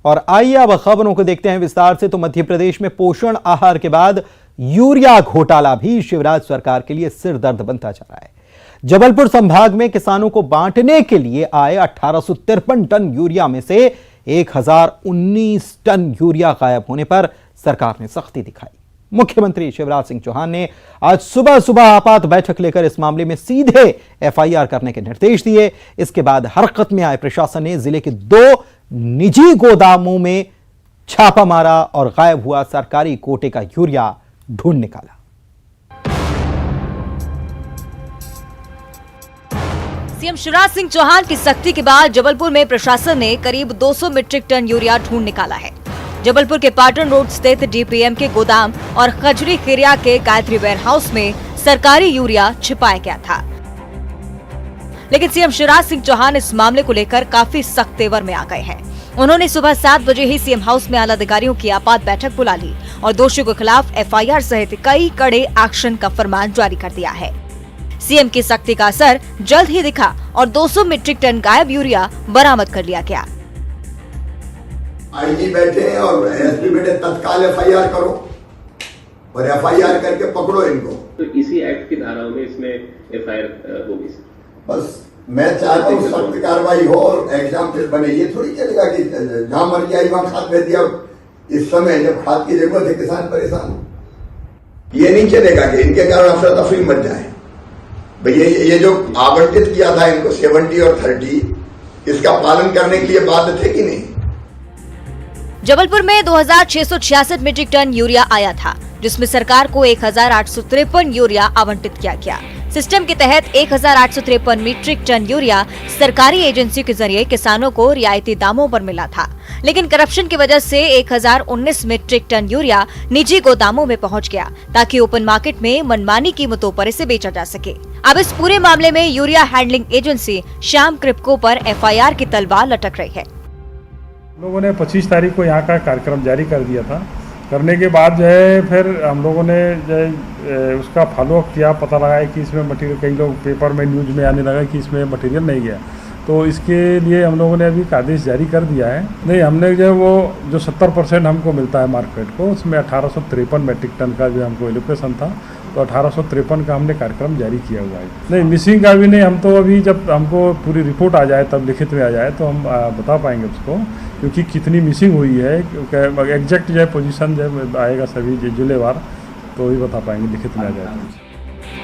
और आइए अब खबरों को देखते हैं विस्तार से। तो मध्य प्रदेश में पोषण आहार के बाद यूरिया घोटाला भी शिवराज सरकार के लिए सिरदर्द बनता जा रहा है। जबलपुर संभाग में किसानों को बांटने के लिए आए 1853 टन यूरिया में से 1019 टन यूरिया गायब होने पर सरकार ने सख्ती दिखाई। मुख्यमंत्री शिवराज सिंह चौहान ने आज सुबह आपात बैठक लेकर इस मामले में सीधे एफआईआर करने के निर्देश दिए। इसके बाद हरकत में आए प्रशासन ने जिले के 2 निजी गोदामों में छापा मारा और गायब हुआ सरकारी कोटे का यूरिया ढूंढ निकाला। सीएम शिवराज सिंह चौहान की सख्ती के बाद जबलपुर में प्रशासन ने करीब 200 मीट्रिक टन यूरिया ढूंढ निकाला है। जबलपुर के पाटन रोड स्थित डीपीएम के गोदाम और खजरी खेरिया के गायत्री वेयरहाउस में सरकारी यूरिया छिपाया गया था। लेकिन सीएम शिवराज सिंह चौहान इस मामले को लेकर काफी सख्त तेवर में आ गए हैं। उन्होंने सुबह 7 बजे ही सीएम हाउस में आला अधिकारियों की आपात बैठक बुला ली और दोषियों के खिलाफ एफआईआर सहित कई कड़े एक्शन का फरमान जारी कर दिया है। सीएम की सख्ती का असर जल्द ही दिखा और 200 मीट्रिक टन गायब यूरिया बरामद कर लिया गया। आईजी बैठे हैं और एसपी बैठे, तत्काल एफआईआर करो और एफआईआर करके पकड़ो इनको। तो इसी एक्ट की धाराओं में इसमें एफआईआर होगी। बस मैं चाहता हूँ सख्त कार्रवाई हो और एग्जाम फिर बने। ये थोड़ी चलेगा कि जहां मर गया वहां खाद भेज दिया। इस समय जब खाद की जरूरत है किसान परेशान हो। ये नहीं चलेगा कि इनके कारण अफरा तफरी मच जाए। भैया ये जो आवंटित किया था इनको 70 और 30, इसका पालन करने के लिए बाध्य थे कि नहीं। जबलपुर में 2666 मीट्रिक टन यूरिया आया था, जिसमें सरकार को 1853 यूरिया आवंटित किया गया। सिस्टम के तहत 1853 मीट्रिक टन यूरिया सरकारी एजेंसी के जरिए किसानों को रियायती दामों पर मिला था। लेकिन करप्शन की वजह से 1019 मीट्रिक टन यूरिया निजी गोदामों में पहुंच गया, ताकि ओपन मार्केट में मनमानी कीमतों पर इसे बेचा जा सके। अब इस पूरे मामले में urea handling agency Shyam Kribhco पर एफआईआर की तलवार लटक रही है। लोगों ने 25 तारीख को यहाँ का कार्यक्रम जारी कर दिया था। करने के बाद जो है फिर हम लोगों ने जो है उसका फॉलोअप किया, पता लगाया कि इसमें मटेरियल, कई लोग पेपर में न्यूज़ में आने लगा कि इसमें मटेरियल नहीं गया। तो इसके लिए हम लोगों ने अभी एक आदेश जारी कर दिया है। नहीं, हमने जो है वो जो 70% हमको मिलता है मार्केट को, उसमें 1853 मीट्रिक टन का जो हमको एलोकेशन था, तो 1853 का हमने कार्यक्रम जारी किया हुआ है। नहीं, मिसिंग का भी नहीं। हम तो अभी जब हमको पूरी रिपोर्ट आ जाए, तब लिखित में आ जाए, तो हम बता पाएंगे उसको, क्योंकि कितनी मिसिंग हुई है, एग्जैक्ट जो है पोजीशन जब आएगा सभी जिलेवार, तो ही बता पाएंगे, लिखित में आ जाए।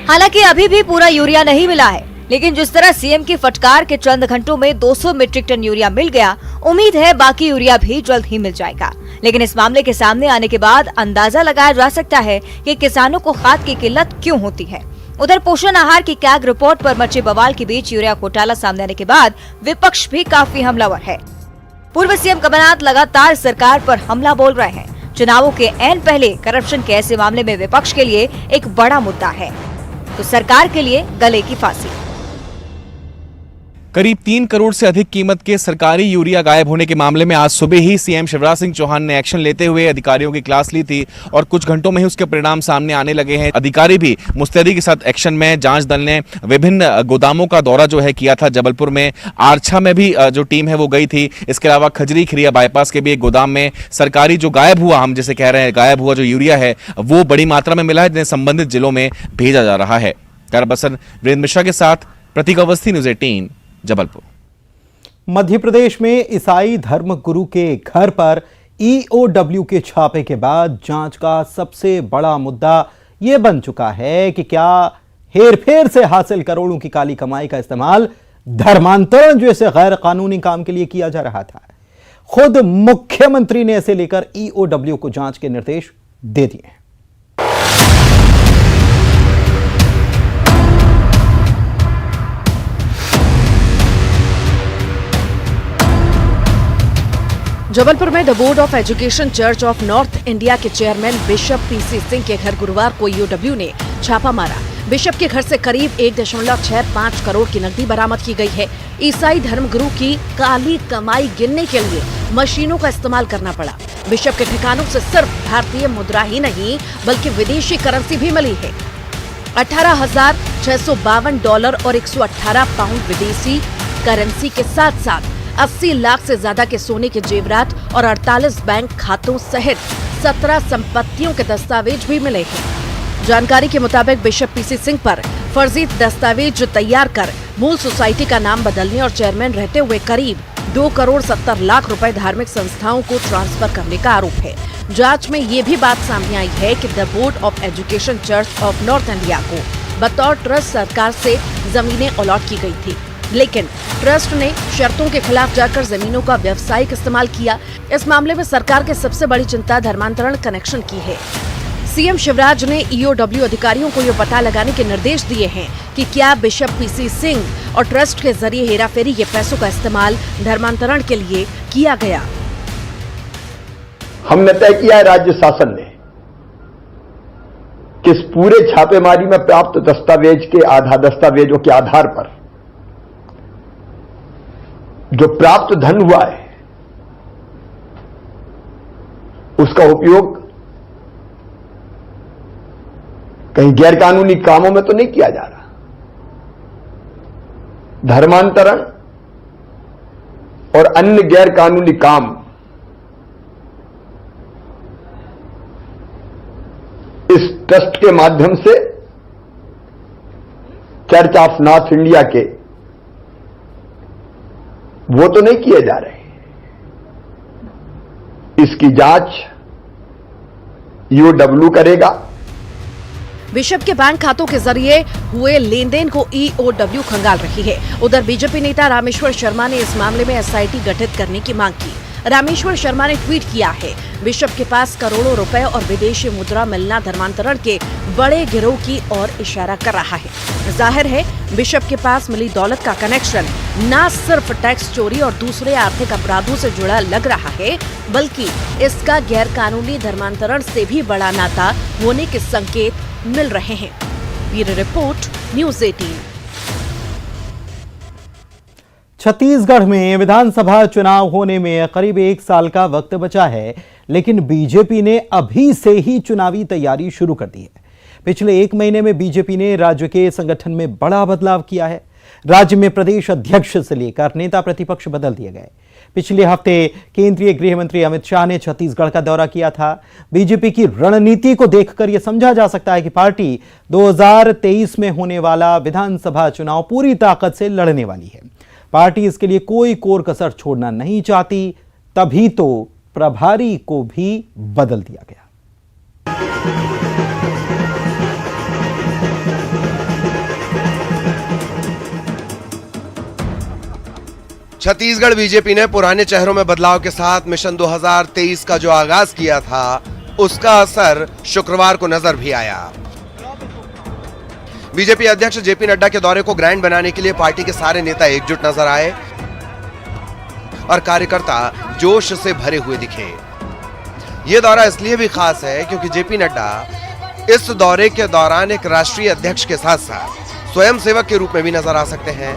हालांकि अभी भी पूरा यूरिया नहीं मिला है, लेकिन जिस तरह सीएम की फटकार के चंद घंटों में 200 मीट्रिक टन यूरिया मिल गया, उम्मीद है बाकी यूरिया भी जल्द ही मिल जाएगा। लेकिन इस मामले के सामने आने के बाद अंदाजा लगाया जा सकता है कि किसानों को खाद की किल्लत क्यों होती है। उधर पोषण आहार की कैग रिपोर्ट पर मचे बवाल के बीच यूरिया घोटाला सामने आने के बाद विपक्ष भी काफी हमलावर है। पूर्व सीएम कमलनाथ लगातार सरकार पर हमला बोल रहे हैं। चुनावों के ऐन पहले करप्शन के ऐसे मामले में विपक्ष के लिए एक बड़ा मुद्दा है, तो सरकार के लिए गले की फांसी। करीब 3 करोड़ से अधिक कीमत के सरकारी यूरिया गायब होने के मामले में आज सुबह ही सीएम शिवराज सिंह चौहान ने एक्शन लेते हुए अधिकारियों की क्लास ली थी और कुछ घंटों में ही उसके परिणाम सामने आने लगे हैं। अधिकारी भी मुस्तैदी के साथ एक्शन में। जांच दल ने विभिन्न गोदामों का दौरा जो है किया था। जबलपुर में आरछा में भी जो टीम है वो गई थी। इसके अलावा खजरी खिरिया बाईपास के भी एक गोदाम में सरकारी जो गायब हुआ, हम जैसे कह रहे हैं गायब हुआ जो यूरिया है, वो बड़ी मात्रा में मिला है, जिन्हें संबंधित जिलों में भेजा जा रहा है। कैमरा पर्सन वीरेंद्र मिश्रा के साथ प्रतीक अवस्थी, न्यूज़ 18 जबलपुर। मध्य प्रदेश में ईसाई धर्म गुरु के घर पर ईओडब्ल्यू के छापे के बाद जांच का सबसे बड़ा मुद्दा यह बन चुका है कि क्या हेरफेर से हासिल करोड़ों की काली कमाई का इस्तेमाल धर्मांतरण जैसे गैर कानूनी काम के लिए किया जा रहा था। खुद मुख्यमंत्री ने इसे लेकर ईओडब्ल्यू को जांच के निर्देश दे दिए हैं। जबलपुर में the board of education church of north India के चेयरमैन बिशप पीसी सिंह के घर गुरुवार को ईओडब्ल्यू ने छापा मारा। बिशप के घर से करीब 1.65 करोड़ की नकदी बरामद की गई है। ईसाई धर्मगुरु की काली कमाई गिनने के लिए मशीनों का इस्तेमाल करना पड़ा। बिशप के ठिकानों से सिर्फ भारतीय मुद्रा ही नहीं बल्कि विदेशी करेंसी भी मिली है। 18,652 डॉलर और 118 पाउंड विदेशी करेंसी के साथ साथ 80 लाख से ज्यादा के सोने के जेवरात और 48 बैंक खातों सहित 17 संपत्तियों के दस्तावेज भी मिले हैं। जानकारी के मुताबिक बिशप पीसी सिंह पर फर्जी दस्तावेज तैयार कर मूल सोसाइटी का नाम बदलने और चेयरमैन रहते हुए करीब 2 करोड़ 70 लाख रुपए धार्मिक संस्थाओं को ट्रांसफर करने का आरोप है। जांच में ये भी बात सामने आई है कि the board of education church of north India को बतौर ट्रस्ट सरकार से जमीनें अलॉट की गई थी, लेकिन ट्रस्ट ने शर्तों के खिलाफ जाकर जमीनों का व्यावसायिक इस्तेमाल किया। इस मामले में सरकार की सबसे बड़ी चिंता धर्मांतरण कनेक्शन की है। सीएम शिवराज ने ईओडब्ल्यू अधिकारियों को ये पता लगाने के निर्देश दिए हैं कि क्या बिशप पीसी सिंह और ट्रस्ट के जरिए हेराफेरी के पैसों का इस्तेमाल धर्मांतरण के लिए किया गया। हमने तय किया है राज्य शासन ने कि इस पूरे छापेमारी में प्राप्त दस्तावेजों के आधार पर जो प्राप्त धन हुआ है उसका उपयोग कहीं गैरकानूनी कामों में तो नहीं किया जा रहा। धर्मांतरण और अन्य गैरकानूनी काम इस ट्रस्ट के माध्यम से चर्च ऑफ नॉर्थ इंडिया के वो तो नहीं किए जा रहे। इसकी जांच ईओडब्ल्यू करेगा। बिशप के बैंक खातों के जरिए हुए लेन देन को ईओडब्ल्यू खंगाल रही है। उधर बीजेपी नेता रामेश्वर शर्मा ने इस मामले में एसआईटी गठित करने की मांग की। रामेश्वर शर्मा ने ट्वीट किया है, बिशप के पास करोड़ों रुपए और विदेशी मुद्रा मिलना धर्मांतरण के बड़े गिरोह की ओर इशारा कर रहा है। जाहिर है बिशप के पास मिली दौलत का कनेक्शन न सिर्फ टैक्स चोरी और दूसरे आर्थिक अपराधों से जुड़ा लग रहा है, बल्कि इसका गैरकानूनी धर्मांतरण से भी बड़ा नाता होने के संकेत मिल रहे हैं। Bureau report, news 18। छत्तीसगढ़ में विधानसभा चुनाव होने में करीब 1 साल का वक्त बचा है, लेकिन बीजेपी ने अभी से ही चुनावी तैयारी शुरू कर दी है। पिछले 1 महीने में बीजेपी ने राज्य के संगठन में बड़ा बदलाव किया है। राज्य में प्रदेश अध्यक्ष से लेकर नेता प्रतिपक्ष बदल दिए गए। पिछले हफ्ते केंद्रीय गृह मंत्री अमित शाह ने छत्तीसगढ़ का दौरा किया था। बीजेपी की रणनीति को देखकर यह समझा जा सकता है कि पार्टी 2023 में होने वाला विधानसभा चुनाव पूरी ताकत से लड़ने वाली है। पार्टी इसके लिए कोई कोर कसर छोड़ना नहीं चाहती, तभी तो प्रभारी को भी बदल दिया गया। छत्तीसगढ़ बीजेपी ने पुराने चेहरों में बदलाव के साथ मिशन 2023 का जो आगाज किया था, उसका असर शुक्रवार को नजर भी आया। बीजेपी अध्यक्ष जेपी नड्डा के दौरे को ग्रैंड बनाने के लिए पार्टी के सारे नेता एकजुट नजर आए और कार्यकर्ता जोश से भरे हुए दिखे। यह दौरा इसलिए भी खास है क्योंकि जेपी नड्डा इस दौरे के दौरान एक राष्ट्रीय अध्यक्ष के साथ साथ स्वयंसेवक के रूप में भी नजर आ सकते हैं।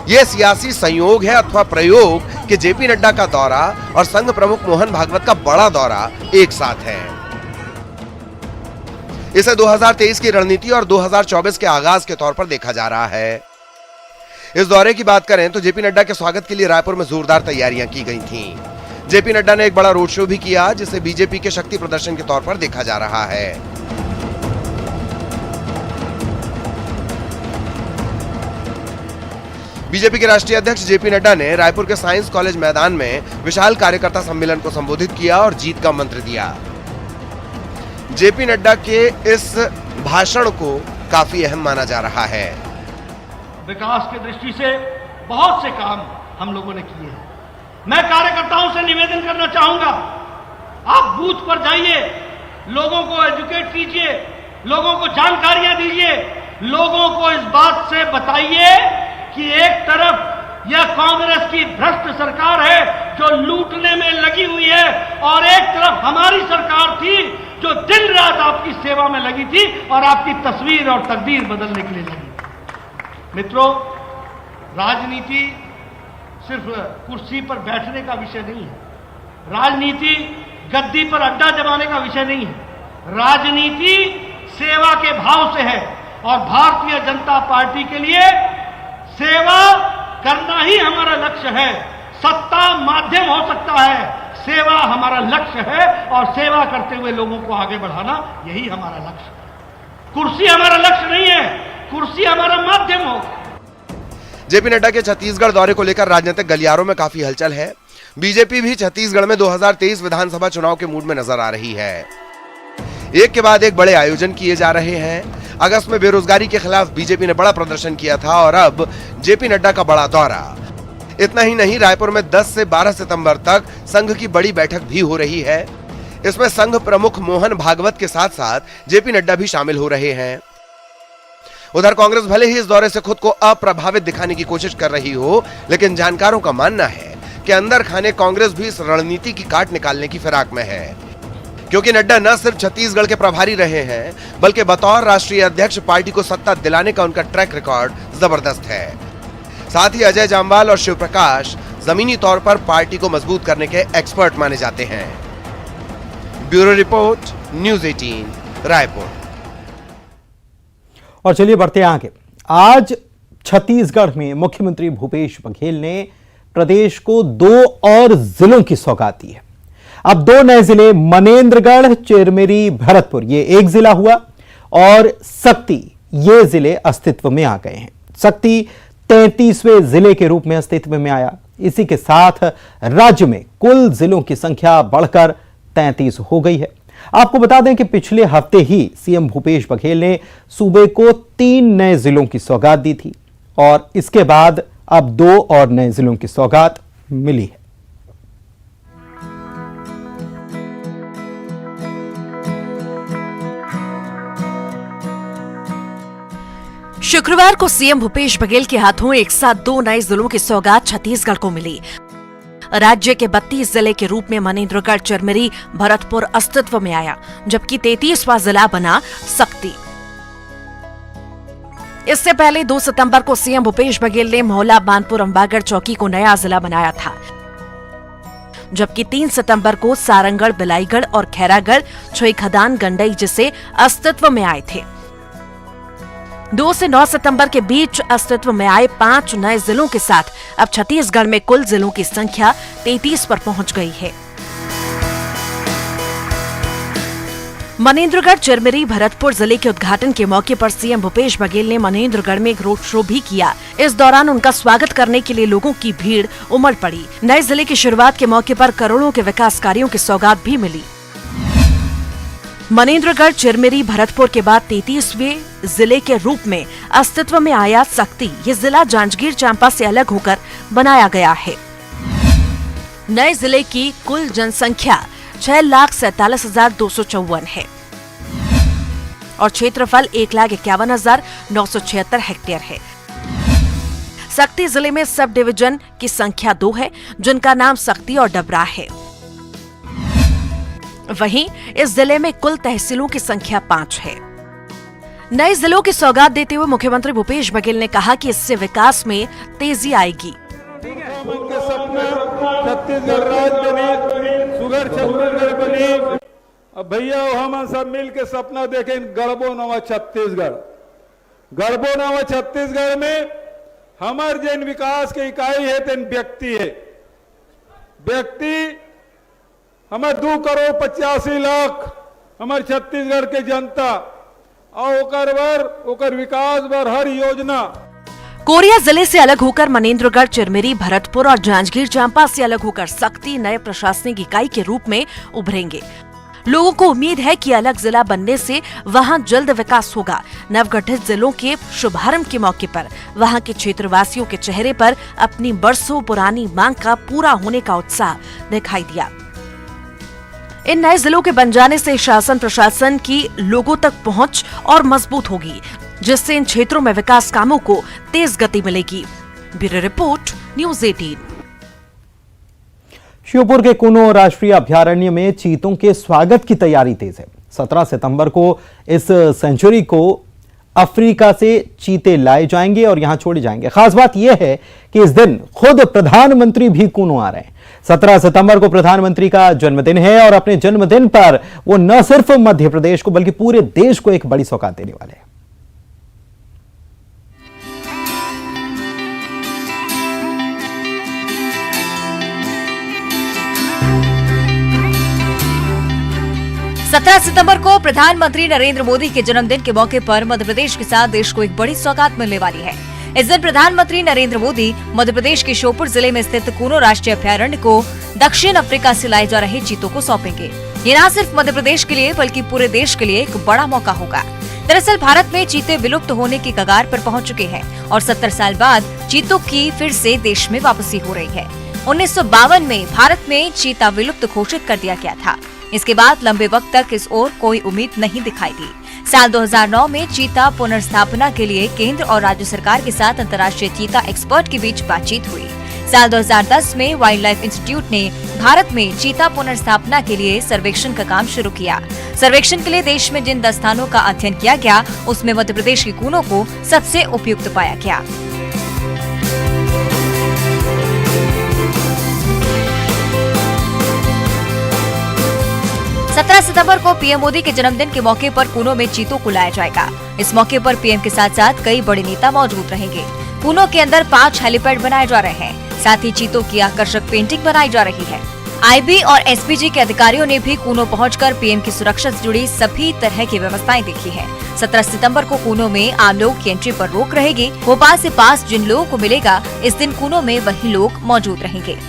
यह सियासी संयोग है अथवा प्रयोग कि जेपी नड्डा का दौरा और संघ प्रमुख मोहन भागवत का बड़ा दौरा एक साथ है। इसे 2023 की रणनीति और 2024 के आगाज के तौर पर देखा जा रहा है। इस दौरे की बात करें तो जेपी नड्डा के स्वागत के लिए रायपुर में जोरदार तैयारियां की गई थीं। जेपी नड्डा ने एक बड़ा रोड शो भी किया, जिसे बीजेपी के शक्ति प्रदर्शन के तौर पर देखा जा रहा है। बीजेपी के राष्ट्रीय अध्यक्ष जेपी नड्डा ने रायपुर के साइंस कॉलेज मैदान में विशाल कार्यकर्ता सम्मेलन को संबोधित किया और जीत का मंत्र दिया। जेपी नड्डा के इस भाषण को काफी अहम माना जा रहा है। विकास की दृष्टि से बहुत से काम हम लोगों ने किए हैं। मैं कार्यकर्ताओं से निवेदन करना चाहूंगा, आप बूथ पर जाइए, लोगों को एजुकेट कीजिए, लोगों को जानकारियां दीजिए, लोगों को इस बात से बताइए कि एक तरफ यह कांग्रेस की भ्रष्ट सरकार है जो लूटने में लगी हुई है, और एक तरफ हमारी सरकार थी जो दिन रात आपकी सेवा में लगी थी और आपकी तस्वीर और तकदीर बदलने के लिए लगी। मित्रों, राजनीति सिर्फ कुर्सी पर बैठने का विषय नहीं है। राजनीति गद्दी पर अड्डा जमाने का विषय नहीं है। राजनीति सेवा के भाव से है, और भारतीय जनता पार्टी के लिए सेवा करना ही हमारा लक्ष्य है। सत्ता माध्यम हो सकता है, सेवा हमारा लक्ष्य है और सेवा करते हुए लोगों को आगे बढ़ाना यही हमारा लक्ष्य है। कुर्सी हमारा लक्ष्य नहीं है, कुर्सी हमारा माध्यम हो। जेपी नड्डा के छत्तीसगढ़ दौरे को लेकर राजनीतिक गलियारों में काफी हलचल है। बीजेपी भी छत्तीसगढ़ में 2023 विधानसभा चुनाव के मूड में नजर आ रही है। एक के बाद एक बड़े आयोजन किए जा रहे हैं। अगस्त में बेरोजगारी के खिलाफ बीजेपी ने बड़ा प्रदर्शन किया था और अब जेपी नड्डा का बड़ा दौरा। इतना ही नहीं, रायपुर में 10 से 12 सितंबर तक संघ की बड़ी बैठक भी हो रही है। इसमें संघ प्रमुख मोहन भागवत के साथ साथ जेपी नड्डा भी शामिल हो रहे हैं। उधर कांग्रेस भले ही इस दौरे से खुद को अप्रभावित दिखाने की कोशिश कर रही हो, लेकिन जानकारों का मानना है कि अंदर खाने कांग्रेस भी इस रणनीति की काट निकालने की फिराक में है, क्योंकि नड्डा न सिर्फ छत्तीसगढ़ के प्रभारी रहे हैं, बल्कि बतौर राष्ट्रीय अध्यक्ष पार्टी को सत्ता दिलाने का उनका ट्रैक रिकॉर्ड जबरदस्त है। साथ ही अजय जामवाल और शिव प्रकाश जमीनी तौर पर पार्टी को मजबूत करने के एक्सपर्ट माने जाते हैं। Bureau report, news 18 Raipur. और चलिए बढ़ते हैं आगे। आज छत्तीसगढ़ में मुख्यमंत्री भूपेश बघेल ने प्रदेश को 2 और जिलों की सौगात दी है। अब 2 नए जिले मनेन्द्रगढ़, चिरमिरी, भरतपुर ये एक जिला हुआ और सक्ती ये जिले अस्तित्व में आ गए हैं। सक्ती 33वें जिले के रूप में अस्तित्व में आया। इसी के साथ राज्य में कुल जिलों की संख्या बढ़कर 33 हो गई है। आपको बता दें कि पिछले हफ्ते ही सीएम भूपेश बघेल ने सूबे को 3 नए जिलों की सौगात दी थी और इसके बाद अब 2 और नए जिलों की सौगात मिली है। शुक्रवार को सीएम भूपेश बघेल के हाथों एक साथ 2 नए जिलों की सौगात छत्तीसगढ़ को मिली। राज्य के 32 जिले के रूप में मनेन्द्रगढ़, चिरमिरी, भरतपुर अस्तित्व में आया, जबकि 33वां जिला बना सक्ती। इससे पहले 2 सितंबर को सीएम भूपेश बघेल ने मोहला, बानपुर, अंबागढ़, चौकी को नया जिला बनाया था, जबकि 3 सितंबर को सारंगढ़, बिलाईगढ़ और खैरागढ़, छुईखदान, गंडई जिसे अस्तित्व में आए थे। 2 से 9 सितंबर के बीच अस्तित्व में आए 5 नए जिलों के साथ अब छत्तीसगढ़ में कुल जिलों की संख्या 33 पर पहुंच गई है। मनेन्द्रगढ़, चिरमिरी, भरतपुर जिले के उद्घाटन के मौके पर सीएम भूपेश बघेल ने मनेन्द्रगढ़ में एक रोड शो भी किया। इस दौरान उनका स्वागत करने के लिए लोगों की भीड़ उमड़ पड़ी। नए जिले की शुरुआत के मौके पर करोड़ों के विकास कार्यों की सौगात भी मिली। मनेन्द्रगढ़, चिरमिरी, भरतपुर के बाद 33वें जिले के रूप में अस्तित्व में आया सक्ती। ये जिला जांजगीर चांपा से अलग होकर बनाया गया है। नए जिले की कुल जनसंख्या 6,47,254 है और क्षेत्रफल 1,51,976 हेक्टेयर है। सक्ती जिले में सब डिवीजन की संख्या 2 है, जिनका नाम सक्ती और डबरा है। वहीं इस जिले में कुल तहसीलों की संख्या 5 है। नए जिलों की सौगात देते हुए मुख्यमंत्री भूपेश बघेल ने कहा कि इससे विकास में तेजी आएगी। छत्तीसगढ़ राज्य बनी, सुगर छत्तीसगढ़ बनी। अब भैया हम सब मिल के सपना देखें गढ़बो नवा छत्तीसगढ़। गढ़बो नवा छत्तीसगढ़ में हमार जैन विकास के इकाई है तेन व्यक्ति है। व्यक्ति हमारे 2,85,00,000 हमारे छत्तीसगढ़ के जनता और ओकर विकास बर हर योजना। कोरिया जिले से अलग होकर मनेन्द्रगढ़, चिरमिरी, भरतपुर और जांजगीर चांपा से अलग होकर सक्ती नए प्रशासनिक इकाई के रूप में उभरेंगे। लोगों को उम्मीद है कि अलग जिला बनने से वहां जल्द विकास होगा। नवगठित जिलों के शुभारंभ के मौके पर वहां के क्षेत्रवासियों के चेहरे पर अपनी बरसों पुरानी मांग का पूरा होने का उत्साह दिखाई दिया। इन नए जिलों के बन जाने से शासन प्रशासन की लोगों तक पहुंच और मजबूत होगी, जिससे इन क्षेत्रों में विकास कामों को तेज गति मिलेगी। Bureau report, news 18। श्योपुर के कुनो राष्ट्रीय अभयारण्य में चीतों के स्वागत की तैयारी तेज है। 17 सितंबर को इस सेंचुरी को अफ्रीका से चीते लाए जाएंगे और यहां छोड़े जाएंगे। खास बात यह है कि इस दिन खुद प्रधानमंत्री भी कुनो आ रहे हैं। 17 सितंबर को प्रधानमंत्री का जन्मदिन है और अपने जन्मदिन पर वो न सिर्फ मध्य प्रदेश को बल्कि पूरे देश को एक बड़ी सौगात देने वाले हैं। 17 सितंबर को प्रधानमंत्री नरेंद्र मोदी के जन्मदिन के मौके पर मध्य प्रदेश के साथ देश को एक बड़ी सौगात मिलने वाली है। इस दिन प्रधानमंत्री नरेंद्र मोदी मध्य प्रदेश के श्योपुर जिले में स्थित कूनो राष्ट्रीय अभयारण्य को दक्षिण अफ्रीका से लाए जा रहे चीतों को सौंपेंगे। ये न सिर्फ मध्य प्रदेश के लिए बल्कि पूरे देश के लिए एक बड़ा मौका होगा। दरअसल भारत में चीते विलुप्त होने की कगार पर पहुंच चुके हैं और 70 साल बाद चीतों की फिर से देश में वापसी हो रही है। 1952 में भारत में चीता विलुप्त घोषित कर दिया गया था। इसके बाद लंबे वक्त तक इस ओर कोई उम्मीद नहीं दिखाई दी। साल 2009 में चीता पुनर्स्थापना के लिए केंद्र और राज्य सरकार के साथ अंतर्राष्ट्रीय चीता एक्सपर्ट के बीच बातचीत हुई। साल 2010 में वाइल्ड लाइफ इंस्टीट्यूट ने भारत में चीता पुनर्स्थापना के लिए सर्वेक्षण का काम शुरू किया। सर्वेक्षण के लिए देश में जिन 10 स्थानों का अध्ययन किया गया, उसमें मध्य प्रदेश के कूनो को सबसे उपयुक्त पाया गया। सत्रह सितंबर को पीएम मोदी के जन्मदिन के मौके पर कूनो में चीतों को लाया जाएगा। इस मौके पर पीएम के साथ साथ कई बड़े नेता मौजूद रहेंगे। कूनो के अंदर 5 हेलीपैड बनाए जा रहे हैं। साथ ही चीतों की आकर्षक पेंटिंग बनाई जा रही है। आईबी और एसपीजी के अधिकारियों ने भी कूनो पहुंचकर पीएम की सुरक्षा से जुड़ी सभी तरह की व्यवस्थाएं देखी है। 17 सितंबर को कूनो में आम लोगों की एंट्री पर रोक रहेगी। भोपाल से पास जिन लोगों को मिलेगा, इस दिन कूनो में वही लोग मौजूद रहेंगे। –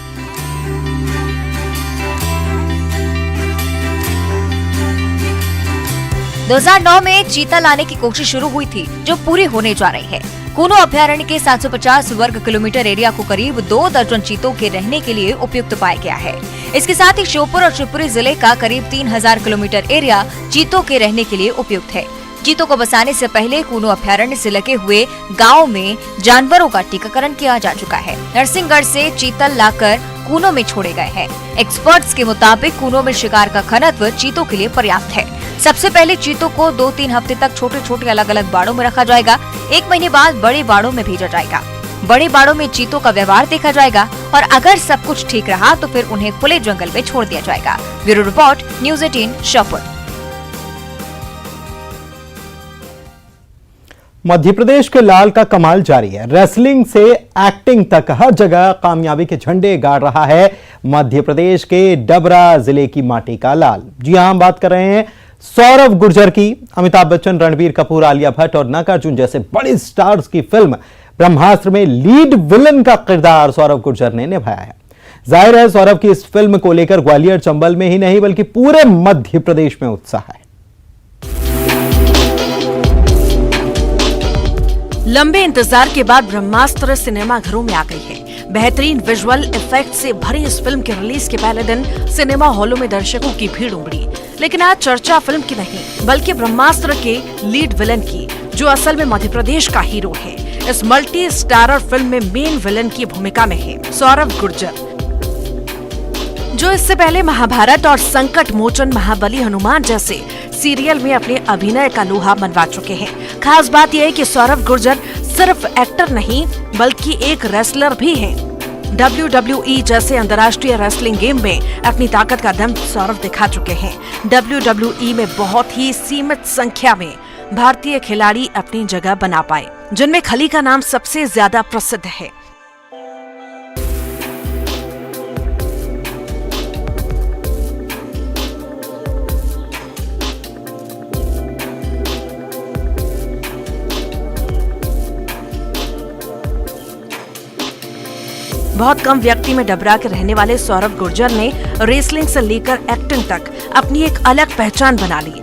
2009 में चीता लाने की कोशिश शुरू हुई थी, जो पूरी होने जा रही है। कूनो अभयारण्य के 750 वर्ग किलोमीटर एरिया को करीब 2 दर्जन चीतों के रहने के लिए उपयुक्त पाया गया है। इसके साथ ही श्योपुर और शिवपुरी जिले का करीब 3000 किलोमीटर एरिया चीतों के रहने के लिए उपयुक्त है। चीतों को बसाने से पहले कूनो अभयारण्य से लगे हुए गाँव में जानवरों का टीकाकरण किया जा चुका है। नरसिंहगढ़ से चीतल लाकर कूनो में छोड़े गए हैं। एक्सपर्ट्स के मुताबिक कूनो में शिकार का घनत्व चीतों के लिए पर्याप्त है। सबसे पहले चीतों को 2-3 हफ्ते तक छोटे छोटे अलग अलग बाड़ों में रखा जाएगा। 1 महीने बाद बड़े बाड़ों में भेजा जाएगा। बड़े बाड़ों में चीतों का व्यवहार देखा जाएगा और अगर सब कुछ ठीक रहा तो फिर उन्हें खुले जंगल में छोड़ दिया जाएगा। Bureau report, news 18 Sheopur. Madhya Pradesh के लाल का कमाल जारी है। रेसलिंग से एक्टिंग तक हर जगह कामयाबी के झंडे गाड़ रहा है मध्य प्रदेश के डबरा जिले की माटी का लाल। जी हां, हम बात कर रहे हैं सौरव गुर्जर की। अमिताभ बच्चन, रणबीर कपूर, आलिया भट्ट और नागार्जुन जैसे बड़े स्टार्स की फिल्म ब्रह्मास्त्र में लीड विलन का किरदार सौरव गुर्जर ने निभाया है। जाहिर है सौरव की इस फिल्म को लेकर ग्वालियर, चंबल में ही नहीं बल्कि पूरे मध्य प्रदेश में उत्साह है। लंबे इंतजार के बाद ब्रह्मास्त्र सिनेमाघरों में आ गई है। बेहतरीन विजुअल इफेक्ट से भरी इस फिल्म के रिलीज के पहले दिन सिनेमा हॉलों में दर्शकों की भीड़ उमड़ी। लेकिन आज चर्चा फिल्म की नहीं बल्कि ब्रह्मास्त्र के लीड विलन की, जो असल में मध्य प्रदेश का हीरो है। इस मल्टी स्टारर फिल्म में मेन विलन की भूमिका में है सौरव गुर्जर, जो इससे पहले महाभारत और संकट मोचन महाबली हनुमान जैसे सीरियल में अपने अभिनय का लोहा मनवा चुके हैं। खास बात यह है कि सौरव गुर्जर सिर्फ एक्टर नहीं बल्कि एक रेसलर भी हैं। WWE जैसे अंतर्राष्ट्रीय रेसलिंग गेम में अपनी ताकत का दम सौरव दिखा चुके हैं। WWE में बहुत ही सीमित संख्या में भारतीय खिलाड़ी अपनी जगह बना पाए, जिनमें खली का नाम सबसे ज्यादा प्रसिद्ध है। बहुत कम व्यक्ति में डबरा के रहने वाले सौरव गुर्जर ने रेसलिंग से लेकर एक्टिंग तक अपनी एक अलग पहचान बना ली।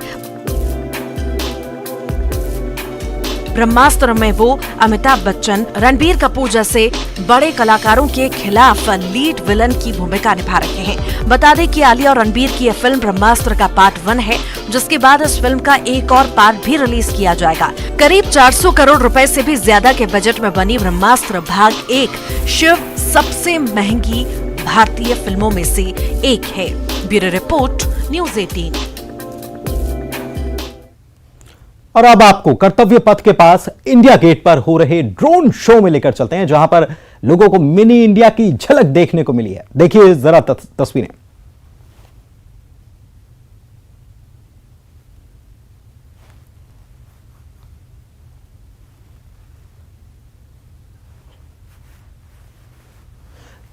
ब्रह्मास्त्र में वो अमिताभ बच्चन, रणबीर कपूर जैसे बड़े कलाकारों के खिलाफ लीड विलन की भूमिका निभा रहे हैं। बता दें कि आलिया और रणबीर की यह फिल्म ब्रह्मास्त्र का पार्ट 1 है, जिसके बाद इस फिल्म का एक और पार्ट भी रिलीज किया जाएगा। करीब 400 करोड़ रुपए से भी ज्यादा के बजट में बनी ब्रह्मास्त्र भाग 1 शिव सबसे महंगी भारतीय फिल्मों में से एक है। Bureau report, news 18। और अब आपको कर्तव्य पथ के पास इंडिया गेट पर हो रहे ड्रोन शो में लेकर चलते हैं, जहां पर लोगों को मिनी इंडिया की झलक देखने को मिली है। देखिए जरा तस्वीरें।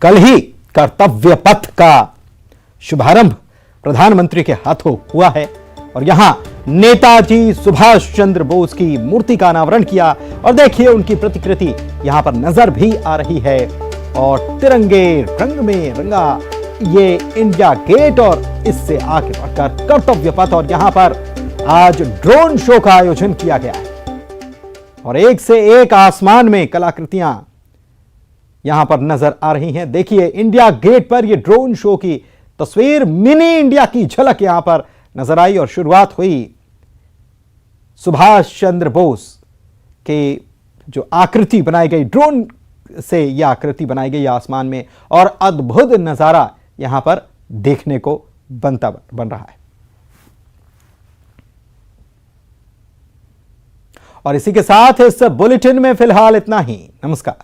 कल ही कर्तव्य पथ का शुभारंभ प्रधानमंत्री के हाथों हुआ है। और यहां नेताजी सुभाष चंद्र बोस की मूर्ति का अनावरण किया और देखिए उनकी प्रतिकृति यहां पर नजर भी आ रही है और तिरंगे रंग में रंगा ये इंडिया गेट और इससे आगे बढ़कर कर्तव्य पथ और यहां पर आज ड्रोन शो का आयोजन किया गया है और एक से एक आसमान में कलाकृतियां यहां पर नजर आ रही हैं। देखिए इंडिया गेट पर यह ड्रोन शो की तस्वीर, मिनी इंडिया की झलक यहां पर नजर आई और शुरुआत हुई सुभाष चंद्र बोस के जो आकृति बनाई गई, ड्रोन से यह आकृति बनाई गई आसमान में और अद्भुत नजारा यहां पर देखने को बन रहा है। और इसी के साथ इस बुलेटिन में फिलहाल इतना ही। नमस्कार।